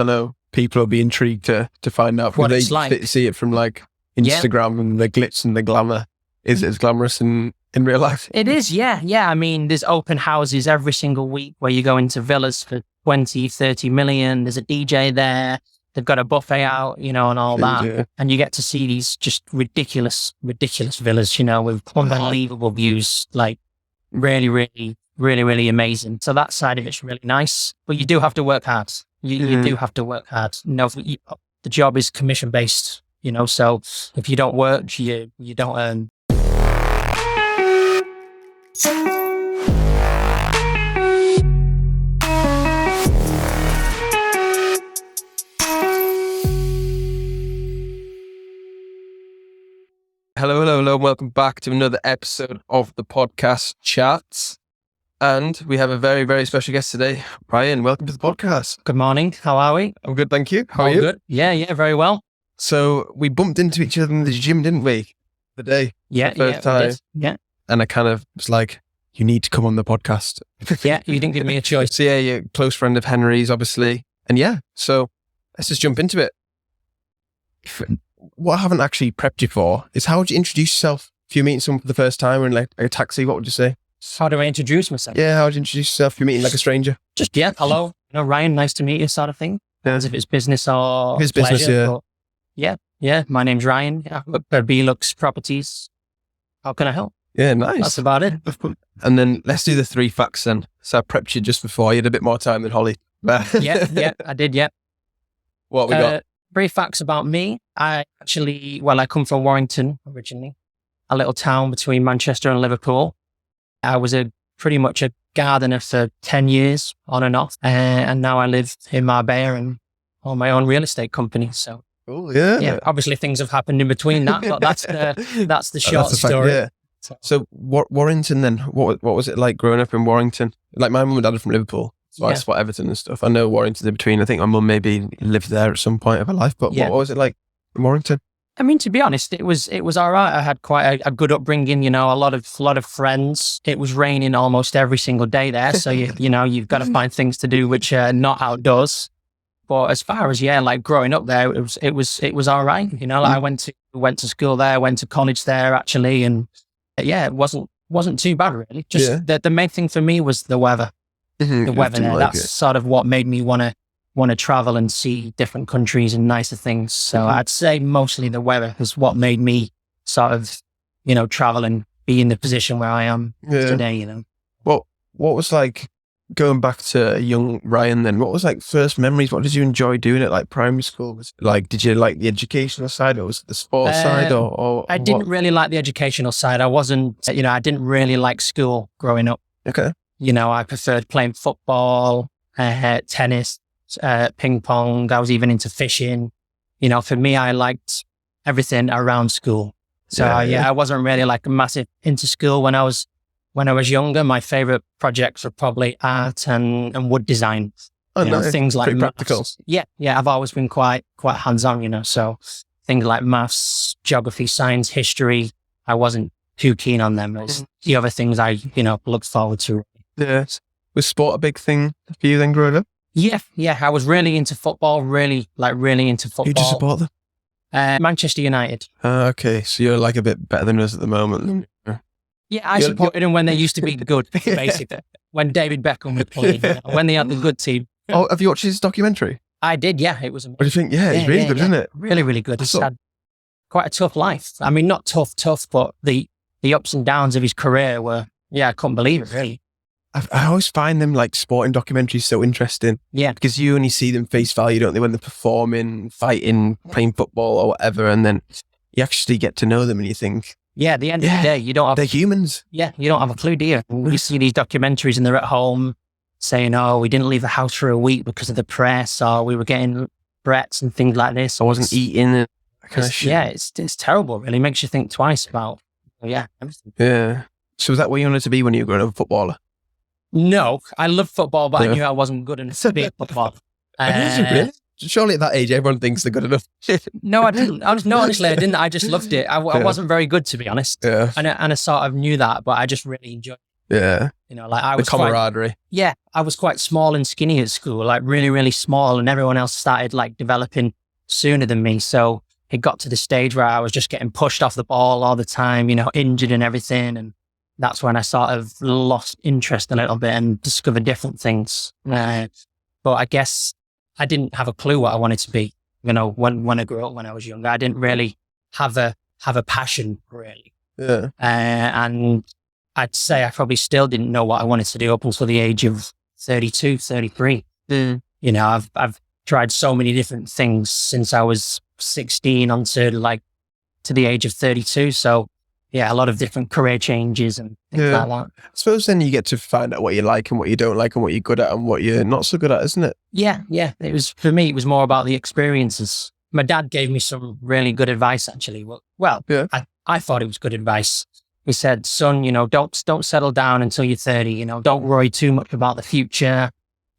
I know people will be intrigued to find out. What they it's like. see it from like Instagram and the glitz and the glamour. Is it as glamorous in real life? It is, yeah. I mean, there's open houses every single week where you go into villas for 20, 30 million. There's a DJ there. They've got a buffet out, and all that. Yeah. And you get to see these just ridiculous villas, with unbelievable views, like really, really, really, really amazing. So that side of it's really nice, but you do have to work hard. You do have to work hard. The job is commission based, so if you don't work, you don't earn. Hello, and welcome back to another episode of the podcast Chatzzz. And we have a very, very special guest today. Ryan, welcome to the podcast. Good morning. How are we? I'm good, thank you. How are All you? Good. Yeah, very well. So we bumped into each other in the gym, didn't we? The day. Yeah, the first we time. did. Yeah. And I kind of was like, you need to come on the podcast. Yeah, you didn't give me a choice. So yeah, you're a close friend of Henry's, obviously. And yeah, so let's just jump into it. What I haven't actually prepped you for is how would you introduce yourself? If you're meeting someone for the first time or in like a taxi, what would you say? How do I introduce myself? Yeah, how would you introduce yourself if you're meeting like a stranger? Just, hello, Ryan, nice to meet you sort of thing. Yeah. As if it's business or His business, pleasure, yeah. My name's Ryan. I work for BeLuxe Properties. How can I help? Yeah, nice. That's about it. And then let's do the 3 facts then. So I prepped you just before. You had a bit more time than Holly. Yeah, I did, yeah. What we got? 3 facts about me. I come from Warrington originally, a little town between Manchester and Liverpool. I was pretty much a gardener for 10 years on and off. And now I live in Marbella and own my own real estate company. So, yeah. Obviously things have happened in between that, but that's the short story. Yeah. So Warrington then, what was it like growing up in Warrington? Like my mum and dad are from Liverpool. So I spot Everton and stuff. I know Warrington's in between. I think my mum maybe lived there at some point of her life, but what was it like in Warrington? I mean, to be honest, it was all right. I had quite a good upbringing, a lot of friends. It was raining almost every single day there. So, you've got to find things to do which are not outdoors. But as far as, like growing up there, it was all right. I went to school there, went to college there actually. And it wasn't too bad really. Just the main thing for me was the weather. The weather there. That's sort of what made me want to travel and see different countries and nicer things. So I'd say mostly the weather is what made me sort of, travel and be in the position where I am today, Well, what was like going back to young Ryan then? What was like first memories? What did you enjoy doing at like primary school? Was it like, did you like the educational side or was it the sports side or I didn't really like the educational side. I wasn't, I didn't really like school growing up. Okay. I preferred playing football, tennis, ping pong. I was even into fishing. For me, I liked everything around school. So I wasn't really like massive into school when I was younger. My favorite projects were probably art and wood design. Nice. Things like pretty maths. practical. Yeah. I've always been quite hands-on, so things like maths, geography, science, history, I wasn't too keen on them. It's the other things I, looked forward to. Yes. Was sport a big thing for you then growing up? Yeah. I was really into football, really into football. Who do you support them? Manchester United. Okay, so you're like a bit better than us at the moment. Yeah, I supported them when they used to be good, basically. When David Beckham was playing, when they had the good team. Oh, have you watched his documentary? I did, yeah. It was amazing. What do you think? Yeah, it's really good, isn't it? Really, really good. He's had quite a tough life. I mean, not tough, but the ups and downs of his career were, I couldn't believe it, really. I always find them like sporting documentaries so interesting. Yeah. Because you only see them face value, don't they, when they're performing, fighting, playing football or whatever. And then you actually get to know them and you think. Yeah, at the end of the day, you don't have. They're humans. Yeah, you don't have a clue, do you? You see these documentaries and they're at home saying, we didn't leave the house for a week because of the press, or we were getting threats and things like this. I wasn't eating it. It's terrible, really. It makes you think twice about, everything. Yeah. So was that what you wanted to be when you were growing up, a footballer? No, I loved football, but I knew I wasn't good enough to be a footballer. Really? Surely at that age, everyone thinks they're good enough. No, I didn't. Honestly, I didn't. I just loved it. I wasn't very good, to be honest. Yeah. And I sort of knew that, but I just really enjoyed it. Yeah. like I was the camaraderie. I was quite small and skinny at school, like really, really small, and everyone else started like developing sooner than me. So it got to the stage where I was just getting pushed off the ball all the time, injured and everything. And that's when I sort of lost interest a little bit and discovered different things. But I guess I didn't have a clue what I wanted to be, when I grew up, when I was younger. I didn't really have a passion, really. Yeah. And I'd say I probably still didn't know what I wanted to do up until the age of 32, 33. I've tried so many different things since I was 16 until to the age of 32. So yeah, a lot of different career changes and things like that. I suppose then you get to find out what you like and what you don't like and what you're good at and what you're not so good at, isn't it? Yeah. For me, it was more about the experiences. My dad gave me some really good advice, actually. I thought it was good advice. He said, son, don't settle down until you're 30. Don't worry too much about the future.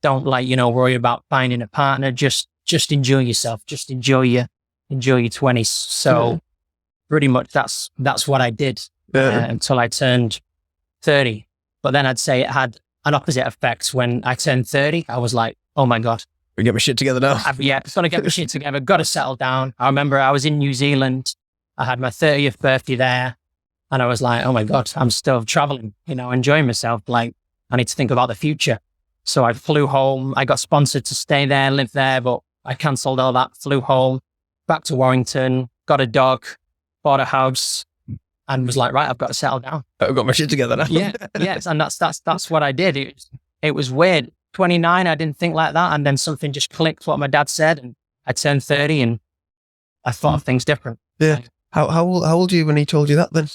Don't worry about finding a partner. Just enjoy yourself. Just enjoy your 20s. So pretty much that's what I did until I turned 30. But then I'd say it had an opposite effect. When I turned 30, I was like, oh my God. We get my shit together now. Got to get my shit together. Got to settle down. I remember I was in New Zealand. I had my 30th birthday there. And I was like, oh my God, I'm still traveling, enjoying myself. Like, I need to think about the future. So I flew home. I got sponsored to stay there, live there, but I cancelled all that, flew home, back to Warrington, got a dog, bought a house, and was like, right, I've got to settle down. I've got my shit together now. Yes. And that's what I did. It was weird. 29, I didn't think like that. And then something just clicked, what my dad said. And I turned 30 and I thought of things different. Yeah. How old are you when he told you that then?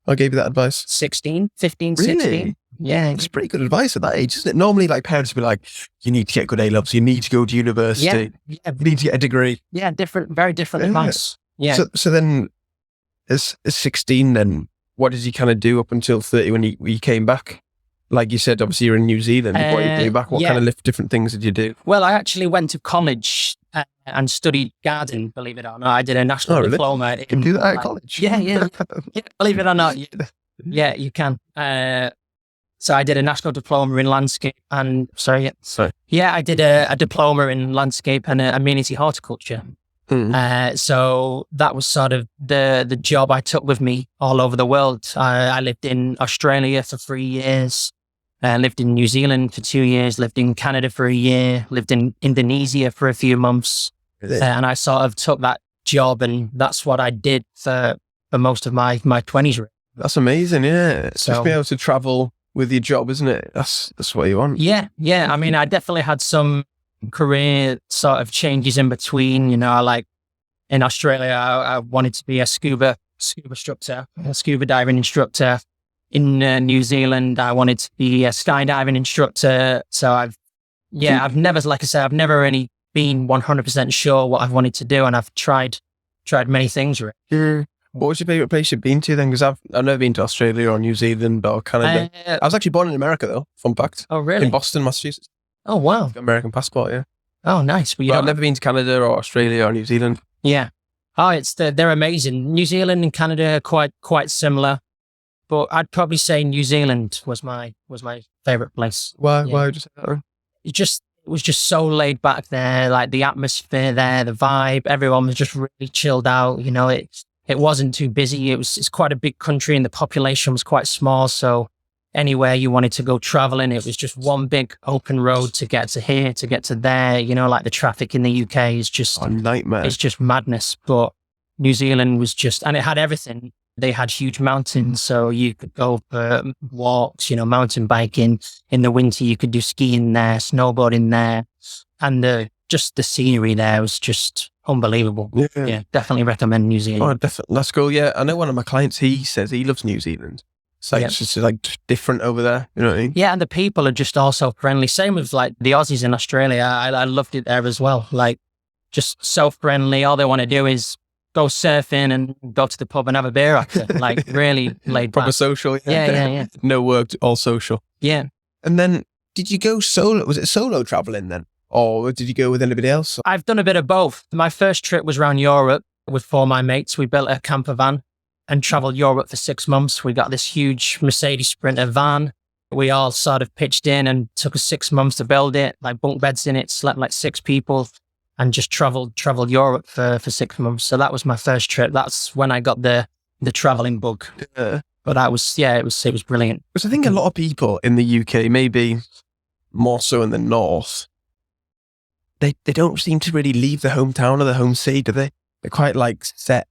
I gave you that advice. 15, really? 16. Yeah. It's pretty good advice at that age, isn't it? Normally, parents would be like, you need to get good A-levels, you need to go to university, you need to get a degree. Yeah, very different advice. Yeah. So then, as 16 then, what did you kind of do up until 30 when you came back? Like you said, obviously you're in New Zealand. What did you do back? What kind of different things did you do? Well, I actually went to college and studied garden, believe it or not. I did a national diploma. You can do that at college? Yeah, believe it or not. Yeah, you can. So I did a national diploma in landscape and, I did a diploma in landscape and amenity horticulture. So that was sort of the job I took with me all over the world. I lived in Australia for 3 years. Lived in New Zealand for 2 years, lived in Canada for a year, lived in Indonesia for a few months. And I sort of took that job and that's what I did for most of my 20s. That's amazing, yeah. So, just be able to travel with your job, isn't it? That's what you want. Yeah. I mean, I definitely had some career sort of changes in between. Like in Australia, I wanted to be a scuba instructor, a scuba diving instructor. In New Zealand, I wanted to be a skydiving instructor. So I've never, like I said, I've never really been 100% sure what I've wanted to do. And I've tried many things. What was your favorite place you've been to then? Because I've never been to Australia or New Zealand or Canada. I was actually born in America though, fun fact. Oh, really? In Boston, Massachusetts. Oh, wow. Got American passport, yeah. Oh, nice. But I've never been to Canada or Australia or New Zealand. Yeah. Oh, they're amazing. New Zealand and Canada are quite similar. But I'd probably say New Zealand was my favorite place. Why would you say that? It was just so laid back there, like the atmosphere there, the vibe. Everyone was just really chilled out. It wasn't too busy. It's quite a big country and the population was quite small. So anywhere you wanted to go traveling, it was just one big open road to get to here, to get to there. Like the traffic in the UK is just a nightmare. It's just madness. But New Zealand was and it had everything. They had huge mountains, so you could go for walks, mountain biking. In the winter, you could do skiing there, snowboarding there. And the scenery there was just unbelievable. Yeah, definitely recommend New Zealand. Oh, definitely. That's cool. Yeah, I know one of my clients, he says he loves New Zealand. So it's just different over there. You know what I mean? Yeah, and the people are just also friendly. Same with the Aussies in Australia. I loved it there as well. Just so friendly. All they want to do is go surfing and go to the pub and have a beer after. Really laid back. Proper social. Yeah. No work, all social. Yeah. And then did you go solo? Was it solo traveling then? Or did you go with anybody else? I've done a bit of both. My first trip was around Europe with 4 of my mates. We built a camper van and traveled Europe for 6 months. We got this huge Mercedes Sprinter van. We all sort of pitched in and took us 6 months to build it, like bunk beds in it, slept like 6 people, and just traveled Europe for 6 months. So that was my first trip. That's when I got the traveling bug. But that was, it was brilliant. Because I think a lot of people in the UK, maybe more so in the north, they don't seem to really leave the hometown or the home city, do they? They're quite like set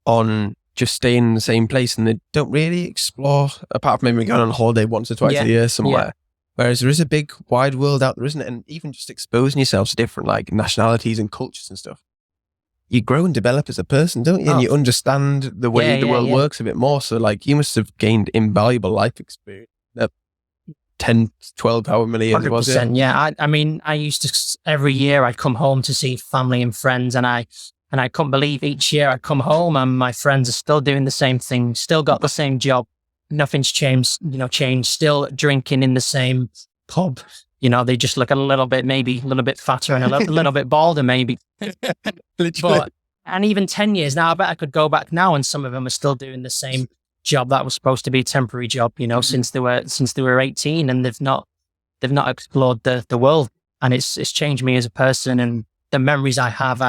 on just staying in the same place, and they don't really explore, apart from maybe going on holiday once or twice a year somewhere. Whereas there is a big wide world out there, isn't it? And even just exposing yourself to different like nationalities and cultures and stuff, you grow and develop as a person, don't you? And you understand the way the world works a bit more. So like you must have gained invaluable life experience. 10, 12, however many years it was. Yeah. I mean, I used to, every year I'd come home to see family and friends, and I couldn't believe each year I'd come home and my friends are still doing the same thing, still got the same job. Nothing's changed, still drinking in the same pub. They just look a little bit fatter and a little bit balder maybe. Literally. And even 10 years now, I bet I could go back now and some of them are still doing the same job that was supposed to be a temporary job, since they were 18, and they've not explored the world. And it's changed me as a person, and the memories I have,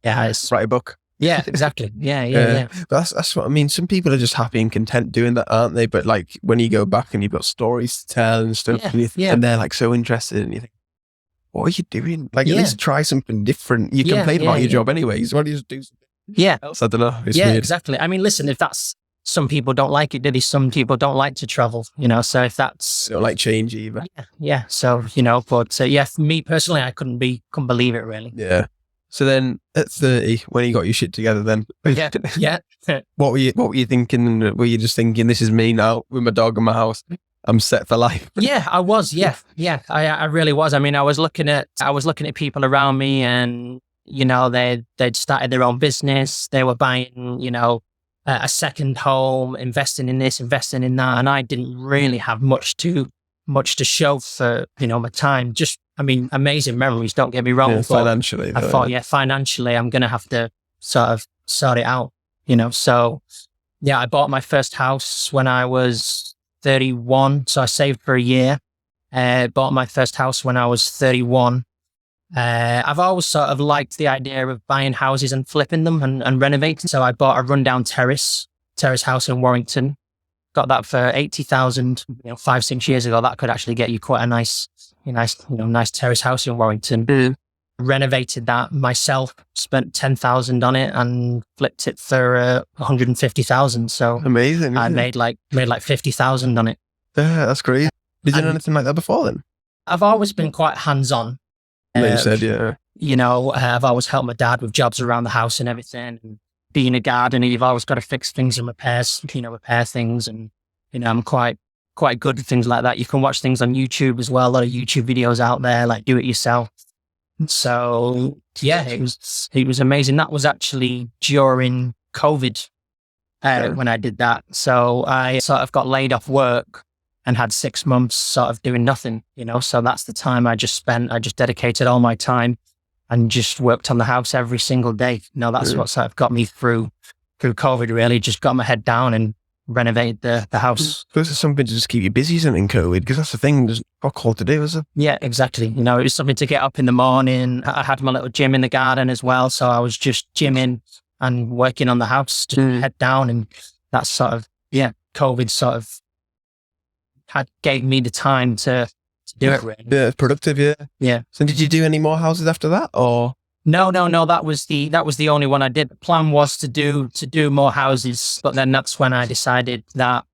it's write a book. Yeah, exactly. Yeah. But that's what I mean. Some people are just happy and content doing that, aren't they? But like when you go back and you've got stories to tell and stuff, and they're like so interested, and you think, what are you doing? Like at least try something different. You complain about your job anyways. Why don't you just do something else? I don't know. It's weird. Exactly. I mean, listen, if that's, some people don't like it, do they? Some people don't like to travel, so if that's... They don't like change either. Yeah. So, but for me personally, I couldn't believe it really. Yeah. So then at 30, when you got your shit together then. Yeah. What were you thinking? Were you just thinking, this is me now with my dog in my house? I'm set for life. Yeah, I was. Yeah. I really was. I mean, I was looking at people around me, and, they'd started their own business. They were buying, a second home, investing in this, investing in that. And I didn't really have much to show for, my time. Just, I mean, amazing memories, don't get me wrong. Yeah, financially. I thought, financially, I'm going to have to sort of sort it out, So, I bought my first house when I was 31. So I saved for a year. Bought my first house when I was 31. I've always sort of liked the idea of buying houses and flipping them and renovating. So I bought a rundown terrace house in Warrington. Got that for 80,000, 5-6 years ago. That could actually get you quite a nice terrace house in Warrington. Renovated that myself, spent 10,000 on it and flipped it for 150,000. So amazing. I made like 50,000 on it. Yeah, that's great. Did you do anything like that before then? I've always been quite hands-on. Like you said, yeah. I've always helped my dad with jobs around the house and everything. And being a gardener, you've always got to fix things and repair things. And, I'm quite good at things like that. You can watch things on YouTube as well. A lot of YouTube videos out there, like do it yourself. So it was amazing. That was actually during COVID when I did that. So I sort of got laid off work and had 6 months sort of doing nothing, so that's the time I just dedicated all my time and just worked on the house every single day. That's what sort of got me through COVID, really. Just got my head down and renovated the house. This is something to just keep you busy, isn't it, in COVID? Because that's the thing, there's not called to do, is it? Yeah, exactly. It was something to get up in the morning. I had my little gym in the garden as well. So I was just gymming and working on the house, just head down. And that's sort of, COVID sort of gave me the time to do it, really. Yeah, it's productive, yeah. So did you do any more houses after that, or? No, that was the only one I did. The plan was to do more houses, but then that's when I decided that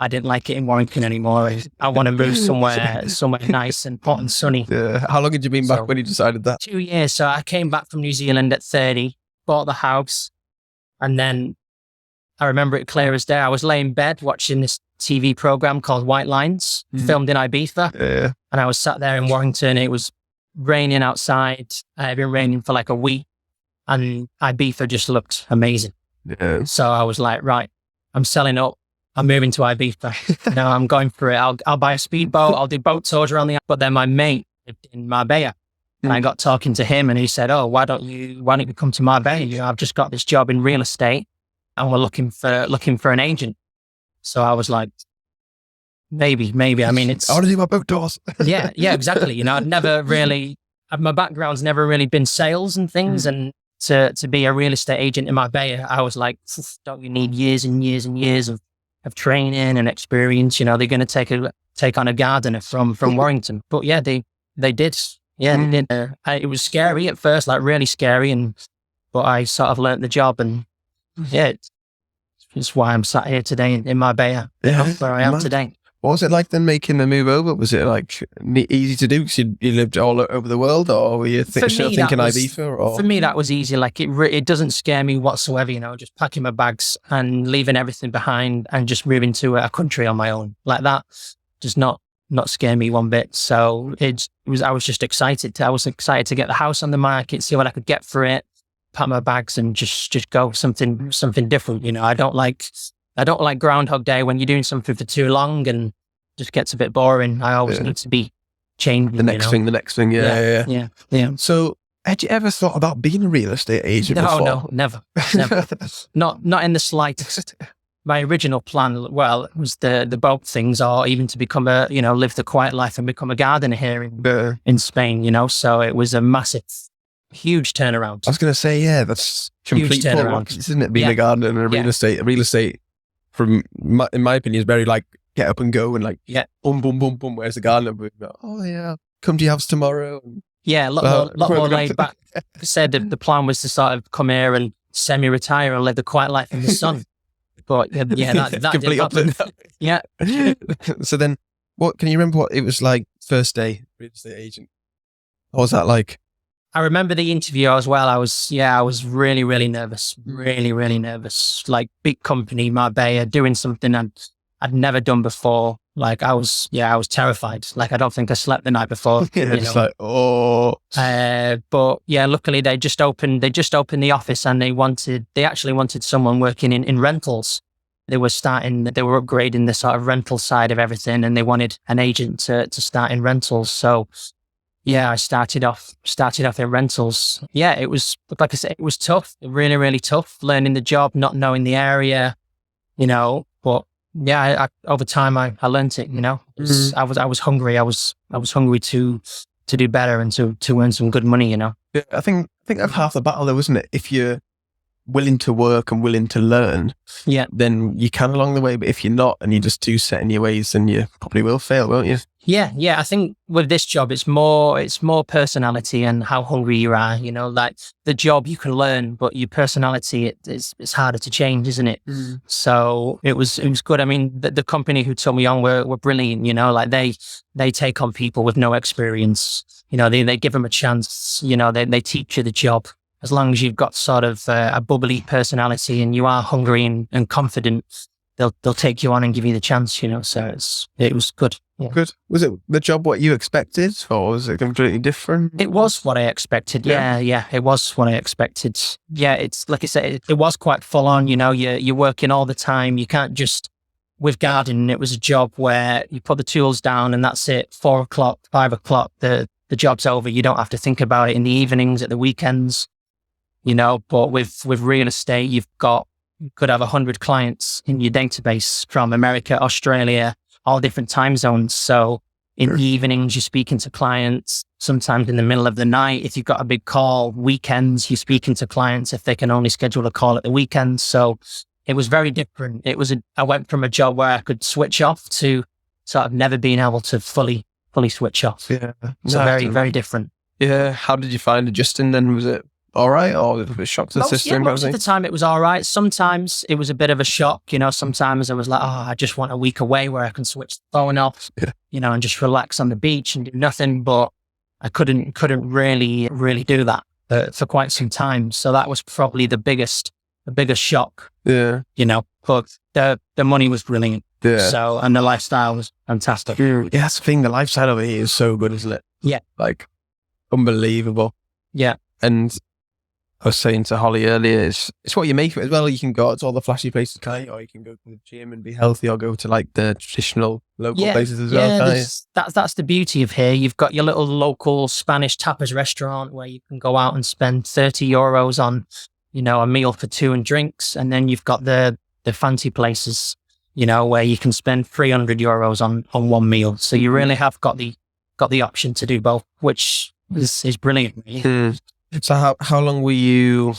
I didn't like it in Warrington anymore. I want to move somewhere nice and hot and sunny. Yeah. How long had you been back when you decided that? 2 years. So I came back from New Zealand at 30, bought the house, and then I remember it clear as day. I was laying in bed watching this TV program called White Lines, filmed in Ibiza. Yeah. And I was sat there in Warrington. It was raining outside. It had been raining for like a week, and Ibiza just looked amazing. Yeah. So I was like, right, I'm selling up. I'm moving to Ibiza. I'm going for it. I'll buy a speedboat. I'll do boat tours around the. But then my mate lived in Marbella, and I got talking to him, and he said, "Oh, why don't you come to Marbella? I've just got this job in real estate, and we're looking for an agent." So I was like, maybe. I mean, it's... I want to do my boat doors. yeah, exactly. You know, I'd never really... My background's never really been sales and things. And to be a real estate agent in Marbella, I was like, don't you need years and years and years of training and experience? You know, they're going to take on a gardener from Warrington. But yeah, they did. Yeah, they did. It was scary at first, like really scary. But I sort of learnt the job, and yeah, it's why I'm sat here today in Marbella, where I am today. What was it like then making the move over? Was it like easy to do because you lived all over the world, or were you still thinking Ibiza? Or? For me, that was easy. Like it doesn't scare me whatsoever. You know, just packing my bags and leaving everything behind and just moving to a country on my own like that does not scare me one bit. So I was just excited. I was excited to get the house on the market, see what I could get for it, pack my bags, and just go something different. You know, I don't like Groundhog Day when you're doing something for too long and just gets a bit boring. I always need to be changing. The next thing. Yeah. So had you ever thought about being a real estate agent before? No, never. Not in the slightest. My original plan, was the boat things, or even to become live the quiet life and become a gardener here in Spain, you know. So it was a massive, huge turnaround. I was going to say, yeah, that's complete turnaround, isn't it? Being a gardener and a real estate, in my opinion, is very like get up and go and like boom, boom, boom, boom. Where's the gardener? Oh yeah, come to your house tomorrow. Yeah, a lot more laid back. Said the plan was to sort of come here and semi-retire and live the quiet life in the sun. But that complete opposite. Yeah. So then, what can you remember? What it was like first day real estate agent? What was that like? I remember the interview as well. I was really, really nervous. Really, really nervous. Like big company, Marbella, doing something I'd never done before. Like I was terrified. Like I don't think I slept the night before. Like, oh. But yeah, luckily they just opened the office, and they actually wanted someone working in rentals. They were upgrading the sort of rental side of everything, and they wanted an agent to start in rentals. So yeah, I started off in rentals. Yeah, it was, like I said, it was tough, really, really tough, learning the job, not knowing the area, you know, but yeah, over time I learned it, you know. I was hungry. I was hungry to do better and to earn some good money, you know. Yeah, I think that's half the battle though, isn't it? If you're willing to work and willing to learn, then you can along the way. But if you're not and you're just too set in your ways, then you probably will fail, won't you? Yeah. I think with this job, it's more personality and how hungry you are. You know, like the job you can learn, but your personality it's harder to change, isn't it? So it was good. I mean, the company who took me on were brilliant. You know, like they take on people with no experience. You know, they give them a chance. You know, they teach you the job. As long as you've got sort of a bubbly personality and you are hungry and confident, they'll take you on and give you the chance, you know. So it was good. Yeah. Good. Was it the job what you expected, or was it completely different? It was what I expected. Yeah, it was what I expected. Yeah, it's like I said, it was quite full on. You know, you're working all the time. You can't just with gardening. It was a job where you put the tools down and that's it. 4 o'clock, 5 o'clock, the job's over. You don't have to think about it in the evenings, at the weekends. You know, but with real estate, you could have 100 clients in your database from America, Australia, all different time zones. So in the evenings, you're speaking to clients, sometimes in the middle of the night. If you've got a big call, weekends, you're speaking to clients if they can only schedule a call at the weekends. So it was very different. I went from a job where I could switch off to sort of never being able to fully switch off. Yeah. So very, very different. Yeah. How did you find adjusting then? Was it all right, or was it a shock to the system? Most of the time it was all right. Sometimes it was a bit of a shock, you know. Sometimes I was like, I just want a week away where I can switch the phone off, you know, and just relax on the beach and do nothing. But I couldn't really do that for quite some time. So that was probably the biggest shock. Yeah, you know. But the money was brilliant. Yeah. So, and the lifestyle was fantastic. Yeah, that's the thing. The lifestyle over here is so good, isn't it? Yeah, like unbelievable. Yeah, and I was saying to Holly earlier, it's what you make of it as well. You can go out to all the flashy places, or you can go to the gym and be healthy, or go to like the traditional local places as well. That's the beauty of here. You've got your little local Spanish tapas restaurant where you can go out and spend €30 on, you know, a meal for 2 and drinks, and then you've got the fancy places, where you can spend €300 on one meal. So you really have got the option to do both, which is brilliant. Really. So how long were you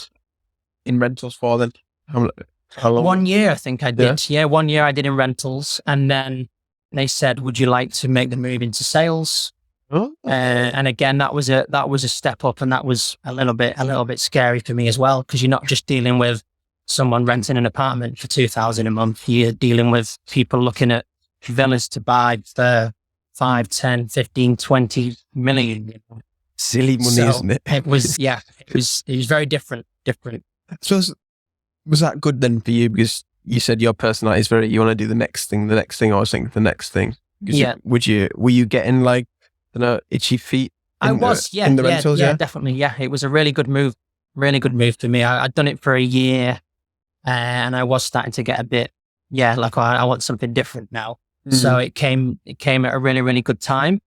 in rentals for then? How long? 1 year, I think I did. Yeah, 1 year I did in rentals, and then they said, "Would you like to make the move into sales?" Oh. And again, that was a step up, and that was a little bit scary for me as well, because you're not just dealing with someone renting an apartment for $2,000 a month. You're dealing with people looking at villas to buy for 5, 10, 15, 20 million. Silly money, isn't it? It was very different. So was that good then for you? Because you said your personality is you want to do the next thing, or I think the next thing. Yeah. Were you getting like, itchy feet? In the rentals, definitely. Yeah. It was a really good move for me. I'd done it for a year, and I was starting to get a bit, like I want something different now. Mm-hmm. So it came at a really, really good time.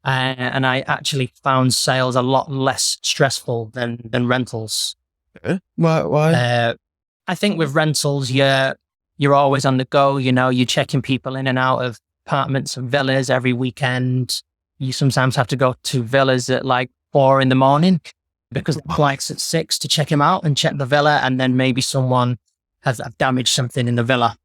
And I actually found sales a lot less stressful than rentals. Why? I think with rentals, you're always on the go. You're checking people in and out of apartments and villas every weekend. You sometimes have to go to villas at like 4 a.m. because the flight's at 6 to check him out and check the villa, and then maybe someone has damaged something in the villa.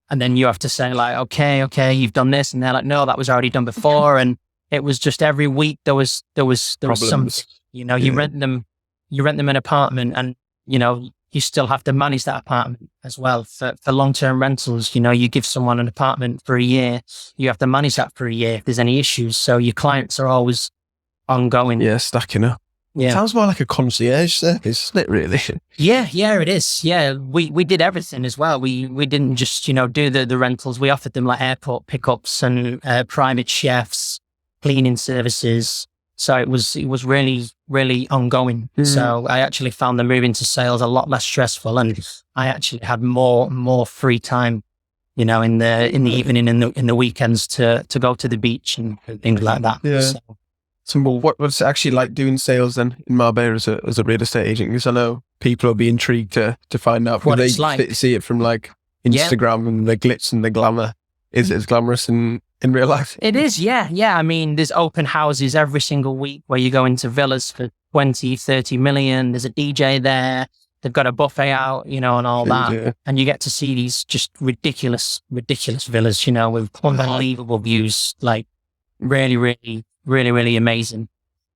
And then you have to say like, okay, you've done this. And they're like, no, that was already done before. And it was just every week there was something, you rent them an apartment, and, you still have to manage that apartment as well. For long-term rentals, you give someone an apartment for a year, you have to manage that for a year if there's any issues. So your clients are always ongoing. Yeah, stacking up. Yeah. Sounds more like a concierge service, isn't it, really? Yeah, it is. Yeah, we did everything as well. We didn't just, do the rentals. We offered them like airport pickups and private chefs, cleaning services. So it was really, really ongoing. So I actually found the move into sales a lot less stressful, and I actually had more free time, in the evening and in the weekends to go to the beach and things like that. Yeah. So what's it actually like doing sales then in Marbella as a real estate agent? Because I know people will be intrigued to find out what it's like. They see it from like Instagram and the glitz and the glamour. Is it as glamorous in real life? It is, yeah. I mean, there's open houses every single week where you go into villas for 20, 30 million. There's a DJ there. They've got a buffet out, and all that. Yeah. And you get to see these just ridiculous villas, with unbelievable views, like really, really, really, really amazing.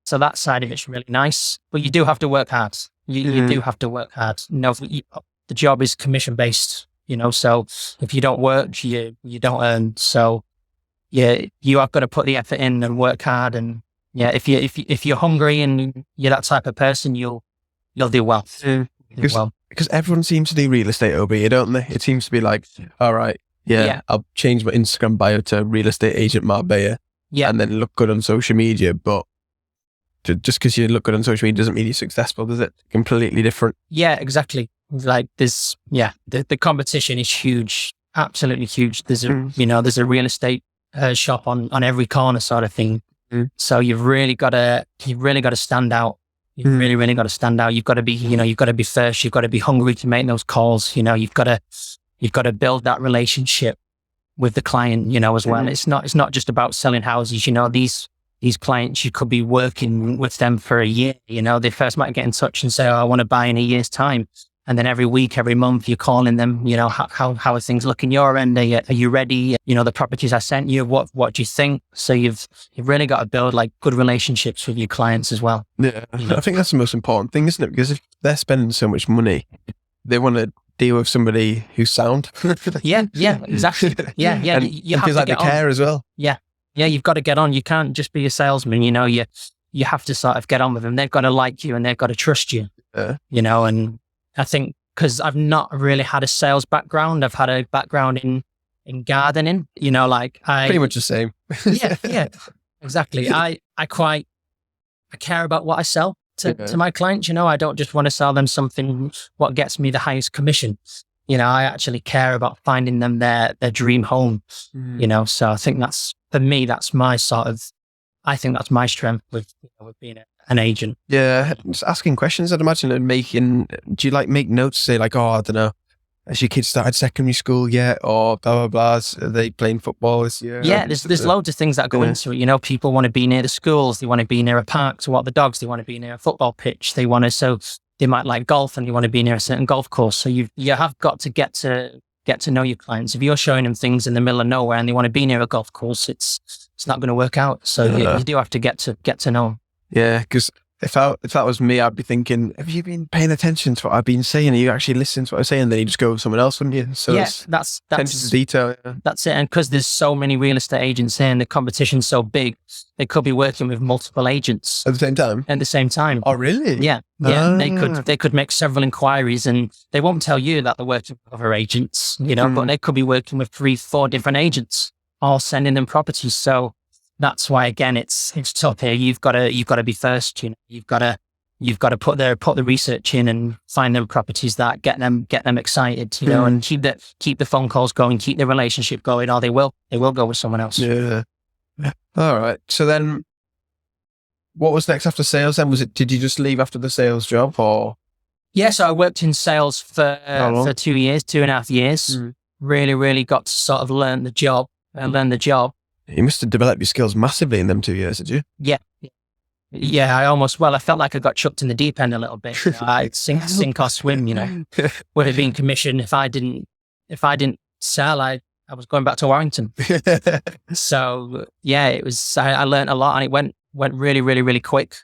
So that side of it's really nice, but you do have to work hard. You do have to work hard. The job is commission based, so if you don't work, you don't earn. So you have got to put the effort in and work hard. And if you're hungry and you're that type of person, you'll do well. Because everyone seems to do real estate over here, don't they? It seems to be like, all right, I'll change my Instagram bio to real estate agent Marbella. Yeah. And then look good on social media. But just because you look good on social media doesn't mean you're successful, does it? Completely different. Yeah, exactly. Like there's, the competition is huge, absolutely huge. There's a real estate shop on every corner sort of thing. So you've really got to stand out. You've really, really got to stand out. You've got to be, you've got to be first. You've got to be hungry to make those calls. You've got to build that relationship with the client, as well. It's not just about selling houses. These clients, you could be working with them for a year. They first might get in touch and say, I want to buy in a year's time. And then every week, every month, you're calling them, how are things looking your end? Are you ready? The properties I sent you, what do you think? So you've really got to build like good relationships with your clients as well. Yeah. I think that's the most important thing, isn't it? Because if they're spending so much money, they want to deal with somebody who's sound. Yeah, exactly. Yeah. And you have to care as well. Yeah, you've got to get on. You can't just be a salesman. You have to sort of get on with them. They've got to like you and they've got to trust you. And I think because I've not really had a sales background, I've had a background in gardening. Pretty much the same. Yeah, exactly. I care about what I sell to my clients. I don't just want to sell them something what gets me the highest commission. I actually care about finding them their dream home. So I think for me, that's my I think that's my strength with being an agent. Yeah, just asking questions, I'd imagine, and do you make notes, say like, I don't know, has your kids started secondary school yet, or blah, blah, blah? Are they playing football this year? Yeah, there's loads of things that go into it. You know, people want to be near the schools. They want to be near a park to walk the dogs. They want to be near a football pitch. So they might like golf and you want to be near a certain golf course. So you have got to get to know your clients. If you're showing them things in the middle of nowhere and they want to be near a golf course, it's not going to work out. So you do have to get to know them. Yeah, because if that was me, I'd be thinking, have you been paying attention to what I've been saying? Are you actually listening to what I'm saying? Then you just go with someone else, wouldn't you? So that's attention to detail. Yeah. That's it. And because there's so many real estate agents here and the competition's so big, they could be working with multiple agents at the same time. At the same time. Oh, really? Yeah. They could make several inquiries, and they won't tell you that they're working with other agents, you know, but they could be working with 3-4 different agents, all sending them properties. So that's why, again, it's tough here. You've got to be first. You know, you've got to put the research in and find them properties that get them excited. You know, and keep the phone calls going, keep the relationship going, or they will go with someone else. Yeah. All right. So then, what was next after sales? Then did you just leave after the sales job, or? Yeah. So I worked in sales for 2.5 years. Really, really got to sort of learn the job. You must have developed your skills massively in them 2 years, did you? Yeah. Yeah, I felt like I got chucked in the deep end a little bit. You know, I'd sink or swim, you know, with it being commission. If I didn't sell, I was going back to Warrington. So yeah, I learned a lot, and it went really, really, really quick.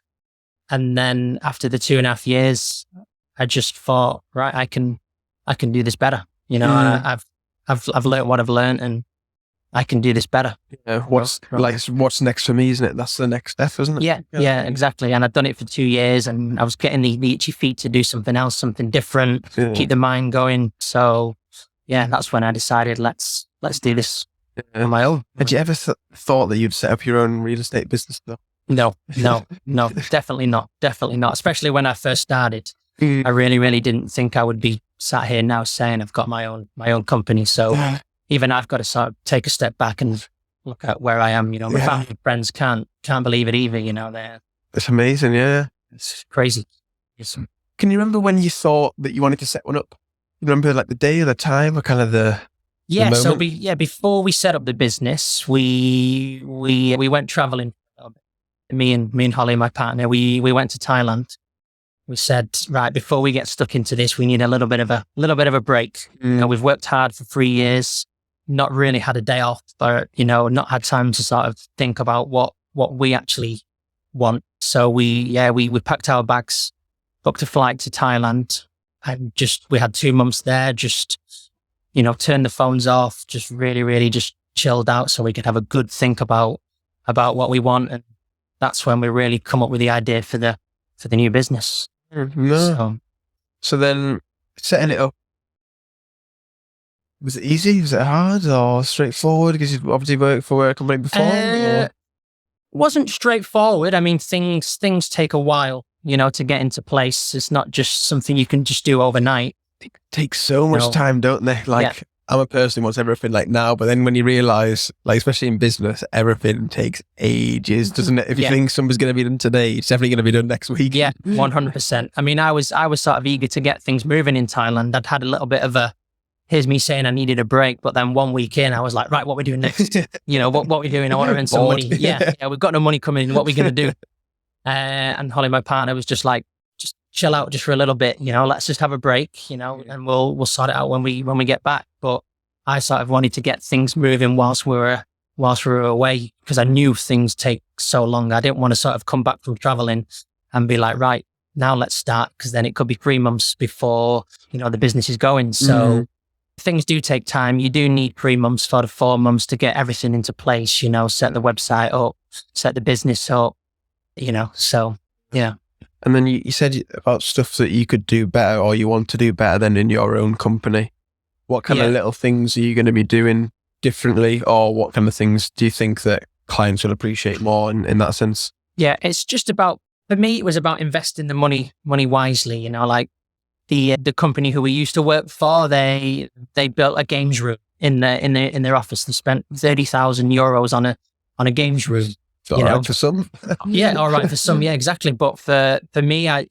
And then after the 2.5 years, I just thought, right, I can do this better. You know, I've learned what I've learned, and I can do this better. Yeah, what's next for me, isn't it? That's the next step, isn't it? Yeah, exactly. And I've done it for 2 years, and I was getting the itchy feet to do something else, something different, keep the mind going. So yeah, that's when I decided, let's do this on my own. Had you ever thought that you'd set up your own real estate business though? No, definitely not. Especially when I first started. I really, really didn't think I would be sat here now saying I've got my own company. So even I've got to sort of take a step back and look at where I am. You know, my family and friends can't believe it either. You know, it's amazing. Yeah, it's crazy. Can you remember when you thought that you wanted to set one up? You remember like the day or the time or kind of the moment? So before we set up the business, we went traveling. Me and Holly, my partner, we went to Thailand. We said, right, before we get stuck into this, we need a little bit of a break. You know, we've worked hard for 3 years, not really had a day off, but, you know, not had time to sort of think about what we actually want. So we packed our bags, booked a flight to Thailand, and we had 2 months there, just, you know, turned the phones off, just really, really just chilled out so we could have a good think about what we want. And that's when we really come up with the idea for the new business. So then setting it up, was it easy? Was it hard or straightforward? Because you've obviously worked for a company before. It wasn't straightforward. I mean, things take a while, you know, to get into place. It's not just something you can just do overnight. They take so much time, don't they? Like, I'm a person who wants everything like now, but then when you realize, like, especially in business, everything takes ages, doesn't it? If you think something's going to be done today, it's definitely going to be done next week. Yeah, 100%. I mean, I was sort of eager to get things moving in Thailand. I'd had a little bit of here's me saying I needed a break, but then 1 week in, I was like, right, what are we doing next? You know, what are we doing? I want to earn some money. Yeah, we've got no money coming in. What are we going to do? And Holly, my partner, was just like, just chill out just for a little bit, you know, let's just have a break, you know, and we'll sort it out when we get back. But I sort of wanted to get things moving whilst we were away, because I knew things take so long. I didn't want to sort of come back from traveling and be like, right, now let's start, because then it could be 3 months before, you know, the business is going. So things do take time. You do need 3 months, 4 to 4 months to get everything into place, you know, set the website up, set the business up, you know, so yeah. And then you said about stuff that you could do better, or you want to do better than in your own company. What kind of little things are you going to be doing differently, or what kind of things do you think that clients will appreciate more in that sense? Yeah, it's just about, for me, it was about investing the money wisely. You know, like the company who we used to work for, they built a games room in their office. They spent €30,000 on a games room. All right for some. Yeah, all right for some. Yeah, exactly. But for me, I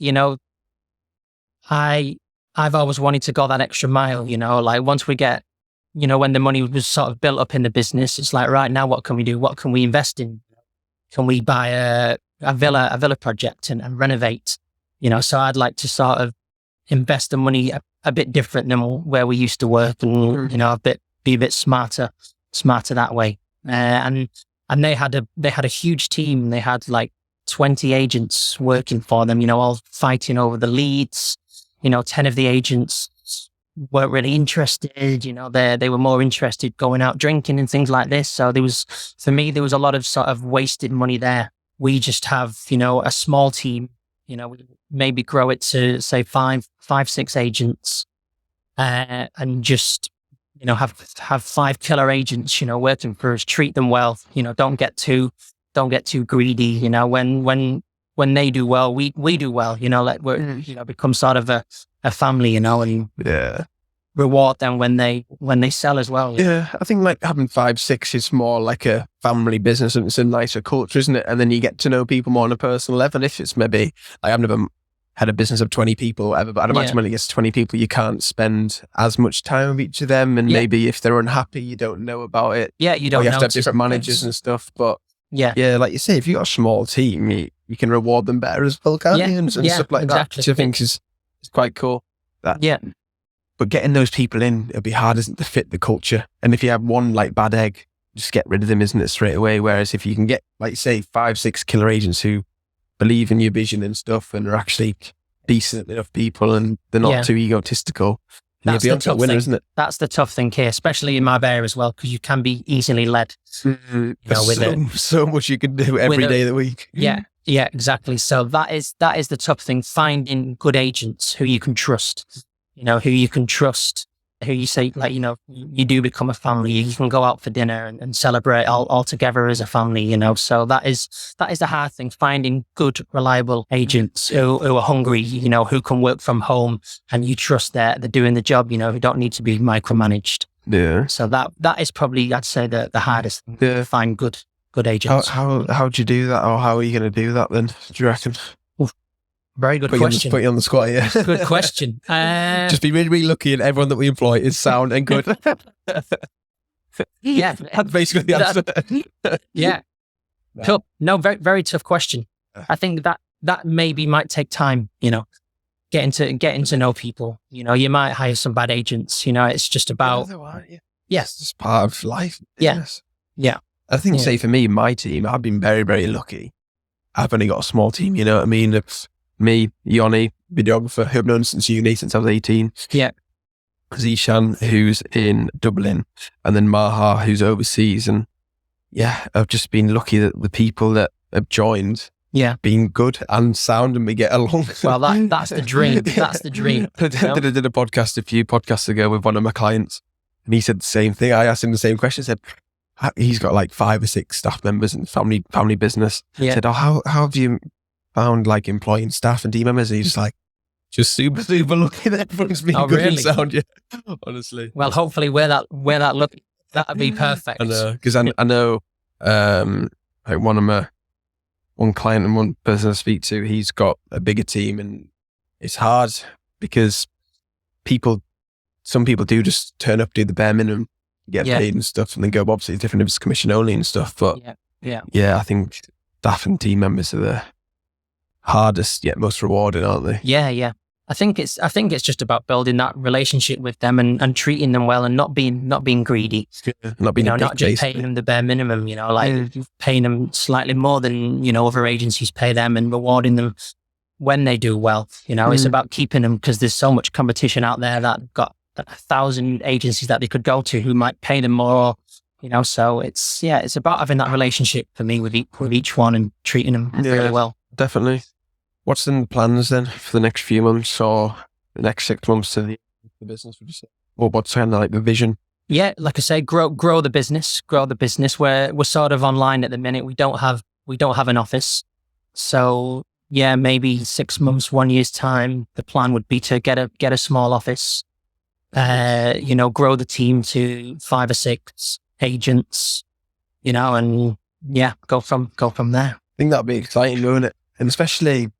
I've always wanted to go that extra mile, like once we get, when the money was sort of built up in the business, it's like, right, now what can we do? What can we invest in? Can we buy a villa project and renovate? So I'd like to sort of invest the money a bit different than where we used to work, and be a bit smarter that way. And they had a huge team. They had like 20 agents working for them, all fighting over the leads. 10 of the agents weren't really interested. They were more interested going out drinking and things like this. So for me, there was a lot of sort of wasted money there. We just have, a small team, we maybe grow it to say five, 6 agents, and just, have 5 killer agents, working for us, treat them well, don't get too greedy, when they do well, we do well, like we're, become sort of a family, and reward them when they sell as well. Yeah, I think like having 5, 6 is more like a family business, and it's a nicer culture, isn't it? And then you get to know people more on a personal level. If it's maybe, like, I've never had a business of 20 people or whatever, but I'd imagine when it gets to 20 people, you can't spend as much time with each of them, and maybe if they're unhappy, you don't know about it. Yeah, you don't. Or you have to have different managers and stuff, but yeah, like you say, if you've got a small team, you can reward them better as well, can't you? And stuff like that, which I think is quite cool. But getting those people in, it'll be hard, isn't it, to fit the culture? And if you have one like bad egg, just get rid of them, isn't it, straight away? Whereas if you can get, like you say, 5, 6 killer agents who believe in your vision and stuff and are actually decent enough people and they're not too egotistical, that's you'll be the on to a tough winner, thing. isn't it? That's the tough thing here, especially in Marbella as well, because you can be easily led. There's so much you can do every day of the week. Yeah, exactly. So that is the tough thing, finding good agents who you can trust. Who you say, like, you do become a family. You can go out for dinner and celebrate all together as a family, So that is the hard thing, finding good, reliable agents who are hungry, who can work from home and you trust they're doing the job, who don't need to be micromanaged. Yeah. So that is probably, I'd say, the hardest thing, to find good agents. How do you do that, or how are you going to do that then, do you reckon? Very good question. Put you on the spot, yeah. Good question. Just be really, really lucky, and everyone that we employ is sound and good. Yeah. That's basically the answer. Yeah. Cool. No, very, very tough question. I think that maybe might take time, getting to know people. You might hire some bad agents, it's just about... Yes. It's just part of life. Yes. Yeah. I think, say for me, my team, I've been very, very lucky. I've only got a small team, you know what I mean? It's me, Yoni, videographer, who I've known since uni, since I was 18. Yeah. Zishan, who's in Dublin, and then Maha, who's overseas. And I've just been lucky that the people that have joined been good and sound, and we get along. Well, that's the dream. That's the dream. I did a podcast a few podcasts ago with one of my clients, and he said the same thing. I asked him the same question. I said, he's got like 5 or 6 staff members in family business. I said, how have you found like employing staff and team members? And he's just super, super lucky that everyone's been good and sound. Yeah, honestly. Well, hopefully where that look, that'd be perfect. I know, because I know, like one client and one person I speak to, he's got a bigger team, and it's hard because some people do just turn up, do the bare minimum, get paid and stuff, and then go. Obviously, it's different if it's commission only and stuff. But I think staff and team members are the hardest yet most rewarding, aren't they? Yeah. I think it's just about building that relationship with them and treating them well, and not being greedy. Not being not just paying them the bare minimum. Paying them slightly more than other agencies pay them, and rewarding them when they do well. It's about keeping them, because there's so much competition out there that got 1,000 agencies that they could go to who might pay them more. So it's about having that relationship for me with each one and treating them really well. Definitely. What's in the plans then for the next few months, or the next 6 months to the business, would you say? Or what's kind of like the vision? Yeah, like I say, grow the business. We're sort of online at the minute. We don't have an office. So maybe 6 months, 1 year's time, the plan would be to get a small office, grow the team to 5 or 6 agents, and go from there. I think that'd be exciting, wouldn't it? And especially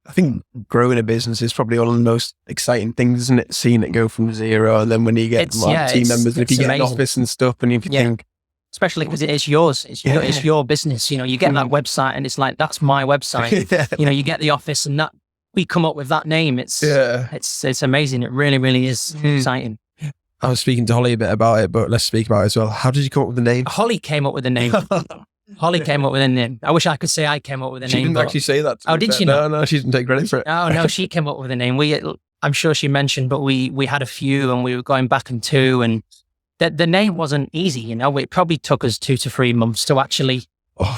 I think growing a business is probably one of the most exciting things, isn't it? Seeing it go from zero, and then when you get team members, and if you get an office and stuff, and if you think, especially because it is yours, it's your business. You know, you get that website, and it's like, that's my website. You know, you get the office, and that we come up with that name. It's amazing. It really, really is exciting. I was speaking to Holly a bit about it, but let's speak about it as well. How did you come up with the name? Holly came up with the name. Holly came up with a name. I wish I could say I came up with a name. She didn't actually say that. Oh, did she not? No, she didn't take credit for it. No, she came up with a name. I'm sure she mentioned, but we had a few, and we were going back and two, and the name wasn't easy. You know, it probably took us 2 to 3 months to actually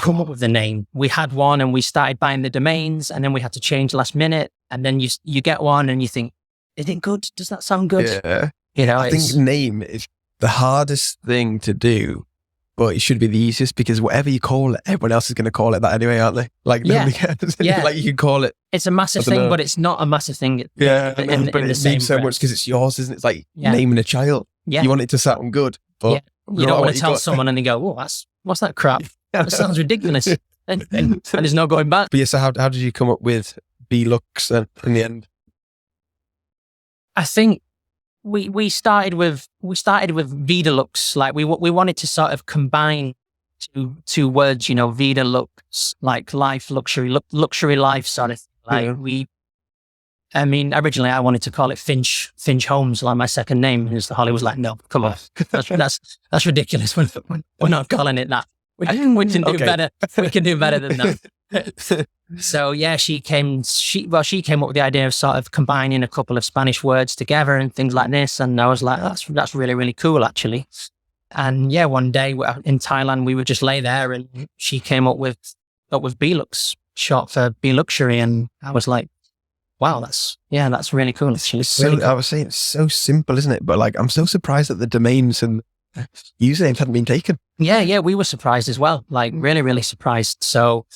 come up with the name. We had one, and we started buying the domains, and then we had to change last minute. And then you get one, and you think, is it good? Does that sound good? Yeah. You know, I think name is the hardest thing to do, but it should be the easiest, because whatever you call it, everyone else is going to call it that anyway, aren't they? Like, nobody cares. Like, you can call it. It's a massive thing, but it's not a massive thing. But it means so much because it's yours, isn't it? It's like naming a child. Yeah. You want it to sound good, but you don't want to tell someone and they go, "Oh, what's that crap? That sounds ridiculous," and there's no going back. But yeah, so how did you come up with BeLuxe then in the end? I think we started with BeLuxe. Like we wanted to sort of combine two words, you know, BeLuxe, like life, luxury life sort of thing. Like I mean, originally I wanted to call it Finch Homes, like my second name. And Holly was like, "No, come on, that's ridiculous. We're not calling it that. We can do better. We can do better than that." So yeah, she came up with the idea of sort of combining a couple of Spanish words together and things like this. And I was like, that's really, really cool, actually. And yeah, one day in Thailand, we would just lay there, and she came up with BeLuxe, short for BeLuxury, and I was like, wow, that's really cool. Actually, really cool. I was saying, it's so simple, isn't it? But like, I'm so surprised that the domains and usernames hadn't been taken. Yeah, we were surprised as well. Like, really, really surprised. So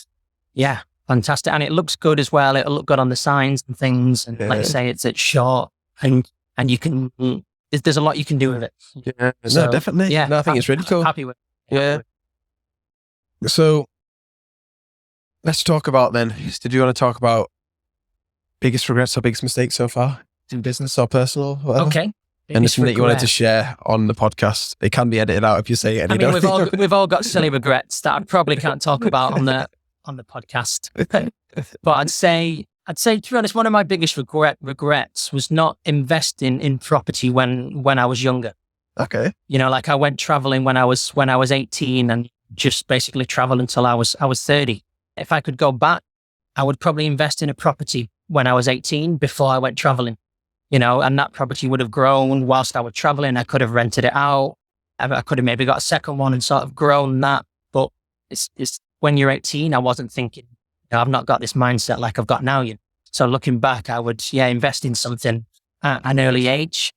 yeah, fantastic. And it looks good as well. It'll look good on the signs and things. And like I say, it's short, and you can, there's a lot you can do with it. Yeah, so, no, definitely. Yeah, no, I think it's really cool. Happy with it. Yeah. So let's talk about then. Did you want to talk about biggest regrets or biggest mistakes so far in business or personal, whatever? Okay. Anything that you wanted to share on the podcast? It can be edited out if you say it. We've all got silly regrets that I probably can't talk about on the podcast. But I'd say to be honest, one of my biggest regrets was not investing in property when I was younger. Okay. You know, like I went traveling when I was 18 and just basically traveled until I was 30. If I could go back, I would probably invest in a property when I was 18 before I went traveling. You know, and that property would have grown whilst I was traveling. I could have rented it out. I could have maybe got a second one and sort of grown that. But it's when you're 18, I wasn't thinking, I've not got this mindset like I've got now. So looking back, I would, invest in something at an early age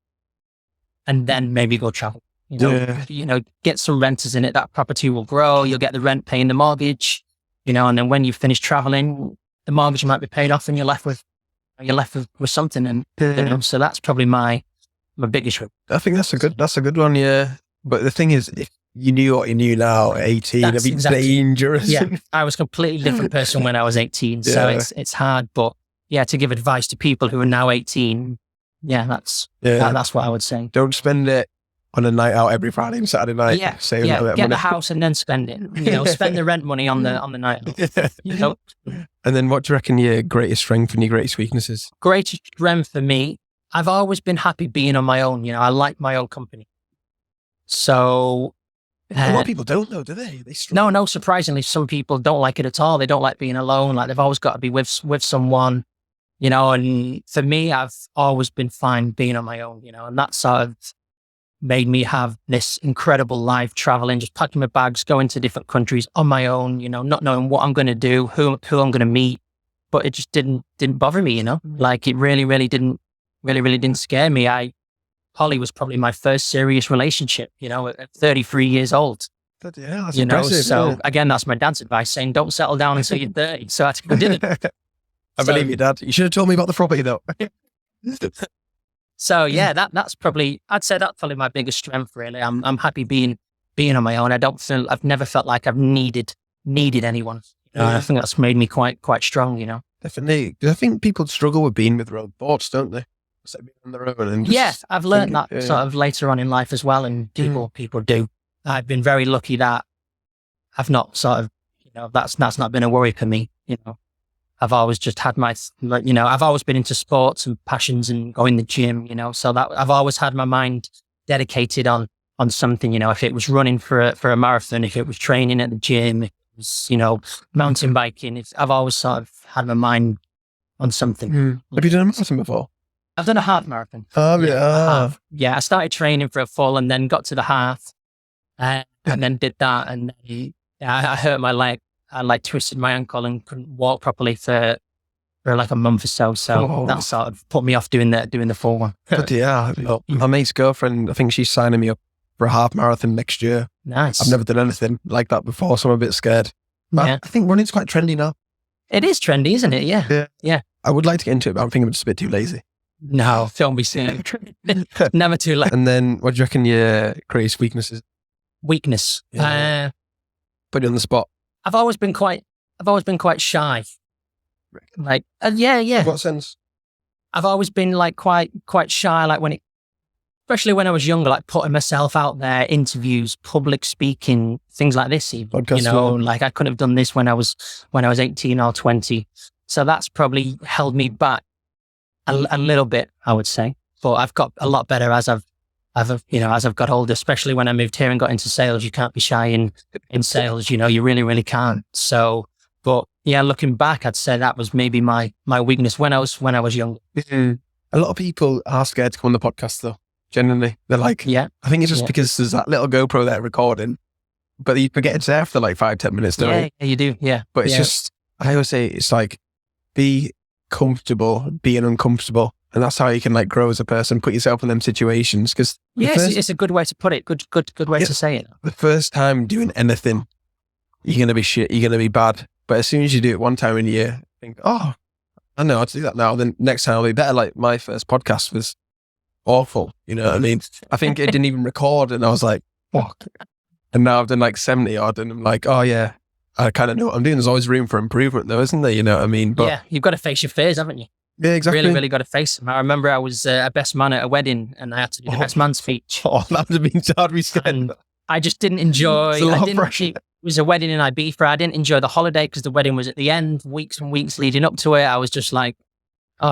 and then maybe go travel. You know, get some renters in it. That property will grow. You'll get the rent paying the mortgage, you know, and then when you finish traveling, the mortgage might be paid off and you're left with something. And you know, so that's probably my biggest regret. I think that's a good one. Yeah. But the thing is, if you knew what you knew now at 18, it'd be dangerous. Yeah. I was a completely different person when I was 18. So it's hard, but to give advice to people who are now 18. That's what I would say. Don't spend it on a night out every Friday and Saturday night. Get the house and then spend it. You know, spend the rent money on the night out. You know? And then what do you reckon your greatest strength and your greatest weaknesses? Greatest strength for me, I've always been happy being on my own. You know, I like my own company. So a lot of people don't though, do they? No, surprisingly, some people don't like it at all. They don't like being alone. Like they've always got to be with someone, you know, and for me, I've always been fine being on my own, you know, and that sort of made me have this incredible life traveling, just packing my bags, going to different countries on my own, you know, not knowing what I'm going to do, who I'm going to meet, but it just didn't bother me, you know, like it really didn't scare me. Holly was probably my first serious relationship, you know, at 33 years old. But that's you know, impressive, so again, that's my dad's advice, saying don't settle down until you're 30. So I didn't. I believe you, Dad. You should have told me about the property though. So that's probably, I'd say that's probably my biggest strength, really. I'm happy being on my own. I've never felt like I've needed anyone. You know, I think that's made me quite strong, you know. Definitely. 'Cause I think people struggle with being with their own thoughts, don't they? It's like being on their own and just I've learned that sort of later on in life as well, and people do. I've been very lucky that I've not sort of, that's not been a worry for me. I've always just had I've always been into sports and passions and going to the gym, so that I've always had my mind dedicated on something, if it was running for a marathon, if it was training at the gym, if it was, mountain biking, I've always sort of had my mind on something. Have you done a marathon before? I've done a half marathon. Yeah. I started training for a full and then got to the half and then did that. And I hurt my leg. I twisted my ankle and couldn't walk properly for like a month or so. So that sort of put me off doing the full one. But yeah, my mate's girlfriend, I think she's signing me up for a half marathon next year. Nice. I've never done anything like that before, so I'm a bit scared. But I think running's quite trendy now. It is trendy, isn't it? Yeah. I would like to get into it, but I'm thinking I'm just a bit too lazy. No, don't be silly. Never too late. And then what do you reckon your greatest weaknesses? Weakness. Put you on the spot. I've always been quite shy. Like, yeah. What sense? I've always been like quite shy, like especially when I was younger, like putting myself out there, interviews, public speaking, things like this even. Podcast, like I couldn't have done this when I was 18 or 20. So that's probably held me back a little bit, I would say. But I've got a lot better as I've got older, especially when I moved here and got into sales. You can't be shy in sales, you really, really can't. So, but yeah, looking back, I'd say that was maybe my weakness when I was younger. A lot of people are scared to come on the podcast though. Genuinely, they're like, I think it's just because there's that little GoPro there recording, but you forget it's there after like 5-10 minutes, don't you? Yeah, you do. Yeah. But it's just, I always say it's like, be comfortable being uncomfortable. And that's how you can like grow as a person, put yourself in them situations. Because it's a good way to put it. Good way to say it. The first time doing anything, you're going to be shit. You're going to be bad. But as soon as you do it one time in a year, think, I know how to do that now. Then next time I'll be better. Like my first podcast was awful. You know what I mean? I think it didn't even record and I was like, fuck. And now I've done like 70 odd and I'm like, oh yeah, I kind of know what I'm doing. There's always room for improvement though, isn't there? You know what I mean? But you've got to face your fears, haven't you? Yeah, exactly. Really, really got to face them. I remember I was a best man at a wedding and I had to do the best man speech. Oh, that would have been so hard. And I just didn't enjoy. It was a wedding in Ibiza. I didn't enjoy the holiday because the wedding was at the end. Weeks and weeks leading up to it, I was just like,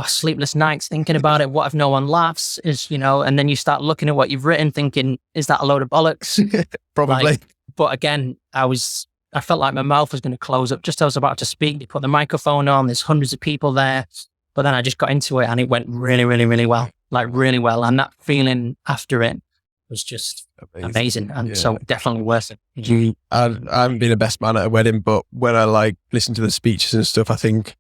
sleepless nights thinking about it. What if no one laughs? And then you start looking at what you've written, thinking, is that a load of bollocks? Probably. But again, I felt like my mouth was going to close up just as I was about to speak. They put the microphone on. There's hundreds of people there. But then I just got into it and it went really, really, really well. Like really well. And that feeling after it was just amazing. And so definitely worth it. I haven't been a best man at a wedding, but when I like listen to the speeches and stuff, I think,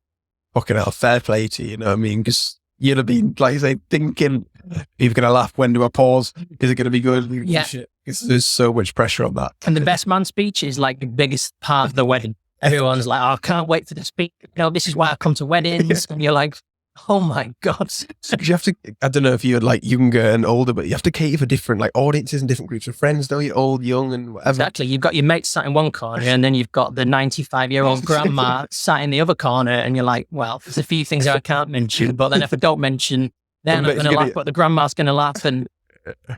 fucking hell, fair play to you, know what I mean? Because you'd have been, like you say, thinking, are you going to laugh? When do I pause? Is it going to be good? Yeah. Because there's so much pressure on that. And the best man speech is like the biggest part of the wedding. Everyone's like, I can't wait for the speech. This is why I come to weddings. And you're like, oh my God. You have to, I don't know if you're like younger and older, but you have to cater for different like audiences and different groups of friends, don't you? Old, young and whatever. Exactly. You've got your mates sat in one corner and then you've got the 95-year-old grandma sat in the other corner and you're like, well, there's a few things I can't mention, but then if I don't mention, they're not going to laugh, but the grandma's going to laugh and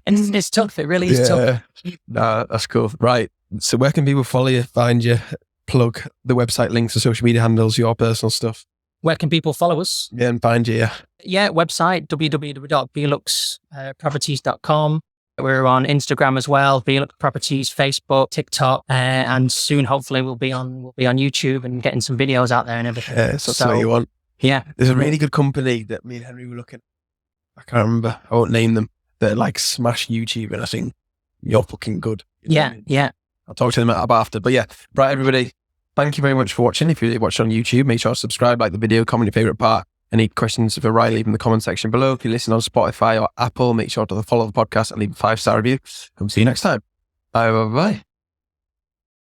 it's tough. It really is tough. Nah, that's cool. Right. So where can people follow you, find you, plug the website links, the social media handles, your personal stuff? Where can people follow us? Yeah, and find you, Yeah, website, www.beluxeproperties.com. We're on Instagram as well, BeLuxe Properties, Facebook, TikTok, and soon, hopefully, we'll be on YouTube and getting some videos out there and everything. Yeah, that's what you want. Yeah. There's a really good company that me and Henry were looking at. I can't remember. I won't name them. They're like smash YouTube and I think you're fucking good. You know what I mean? Yeah. I'll talk to them about after. But yeah, right, everybody. Thank you very much for watching. If you watch on YouTube, make sure to subscribe, like the video, comment your favourite part. Any questions for Ryan, leave in the comment section below. If you listen on Spotify or Apple, make sure to follow the podcast and leave a 5-star review. Come see you next time. Bye.